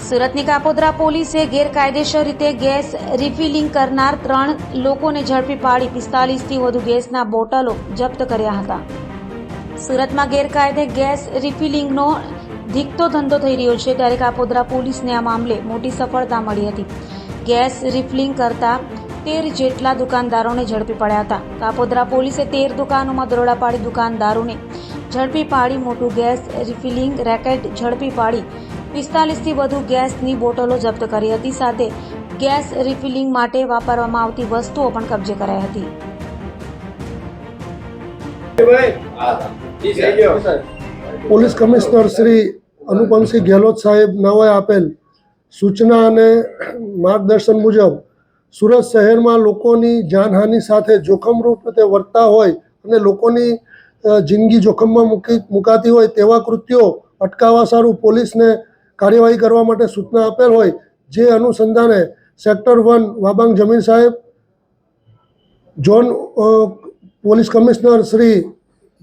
સુરતની કાપોદ્રા પોલીસે ગેરકાયદેસર રીતે ગેસ રિફિલિંગ કરનાર 3 લોકોને ઝડપી પાડી 45થી વધુ ગેસના બોટલો જપ્ત કર્યા હતા। સુરતમાં ગેરકાયદે ગેસ રિફિલિંગનો ધીકતો ધંધો થઈ રહ્યો છે, ત્યારે કાપોદ્રા પોલીસને આ મામલે મોટી સફળતા મળી હતી। ગેસ રિફિલિંગ કરતા 13 જેટલા દુકાનદારોને ઝડપી પડ્યા હતા। કાપોદ્રા પોલીસે 13 દુકાનોમાં દરોડા પાડી દુકાનદારોને ઝડપી પાડી મોટું ગેસ રિફિલિંગ રેકેટ ઝડપી પાડી 45થી વધુ ગેસની બોટલો જપ્ત કરી હતી। સાથે ગેસ રિફિલિંગ માટે વાપરવામાં આવતી વસ્તુઓ પણ કબજે કરાઈ હતી। પોલીસ કમિશનર શ્રી અનુપમસિંહ ગેહલોત સાહેબ નાઓએ આપેલ સૂચના અને માર્ગદર્શન મુજબ સુરત શહેરમાં લોકોની જાનહાનિ સાથે જોખમરૂપ રીતે વર્તતા હોય અને લોકોની જિંદગી જોખમમાં મુકાતી હોય તેવા કૃત્યો અટકાવવા સારું પોલીસને કાર્યવાહી કરવા માટે સૂચના આપેલ હોય, જે અનુસંધાને સેક્ટર 1 વાબાંગ જમીન સાહેબ, ઝોન પોલીસ કમિશનર શ્રી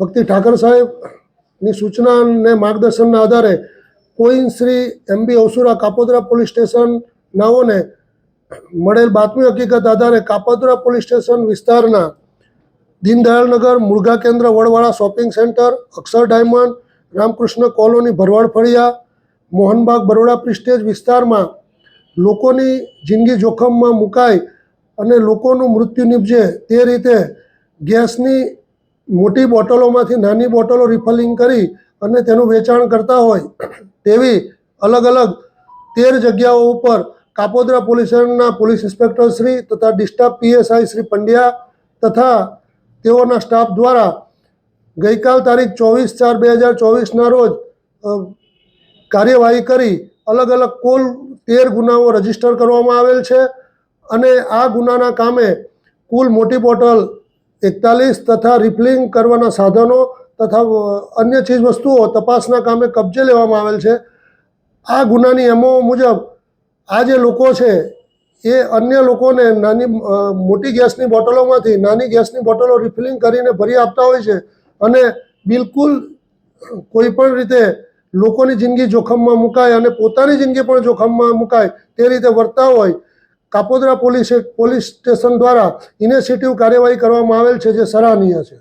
ભક્તિ ઠાકર સાહેબની સૂચના અને માર્ગદર્શનના આધારે coin Shri MB અવસુરા Kapodra police station નાઓને મળેલ બાતમી હકીકત આધારે કાપોદ્રા પોલીસ સ્ટેશન વિસ્તારના દીનદયાળનગર, મુળગા કેન્દ્ર, વડવાળા શોપિંગ સેન્ટર, અક્ષર ડાયમંડ, રામકૃષ્ણ કોલોની, ભરવાડ ફળિયા, મોહનબાગ, બરોડા પ્રિસ્ટેજ વિસ્તારમાં લોકોની જિંદગી જોખમમાં મુકાય અને લોકોનું મૃત્યુ નિપજે તે રીતે ગેસની મોટી બોટલોમાંથી નાની બોટલો રિફિલિંગ કરી અને તેનું વેચાણ કરતા હોય તેવી અલગ અલગ 13 જગ્યાઓ ઉપર કાપોદ્રા પોલીસ સ્ટેશનના પોલીસ ઇન્સ્પેક્ટર શ્રી તથા ડિસ્ટાફ PSI શ્રી પંડ્યા તથા તેઓના સ્ટાફ દ્વારા ગઈકાલ તારીખ 24/4/2024ના રોજ કાર્યવાહી કરી અલગ અલગ કુલ 13 ગુનાઓ રજીસ્ટર કરવામાં આવેલ છે અને આ ગુનાના કામે કુલ મોટી બોટલ 41 તથા રિફિલિંગ કરવાના સાધનો તથા અન્ય ચીજ વસ્તુઓ તપાસના કામે કબજે લેવામાં આવેલ છે। આ ગુનાની MO મુજબ આ જે લોકો છે એ અન્ય લોકોને મોટી ગેસની બોટલોમાંથી નાની ગેસની બોટલો રિફિલિંગ કરીને ભરી આપતા હોય છે અને બિલકુલ કોઈ પણ રીતે લોકોની જિંદગી જોખમમાં મુકાય અને પોતાની જિંદગી પણ જોખમમાં મુકાય તે રીતે વર્તતા હોય કાપોદ્રા પોલીસ સ્ટેશન દ્વારા ઇનિશિયેટિવ કાર્યવાહી કરવામાં આવેલ છે, જે સરાહનીય છે।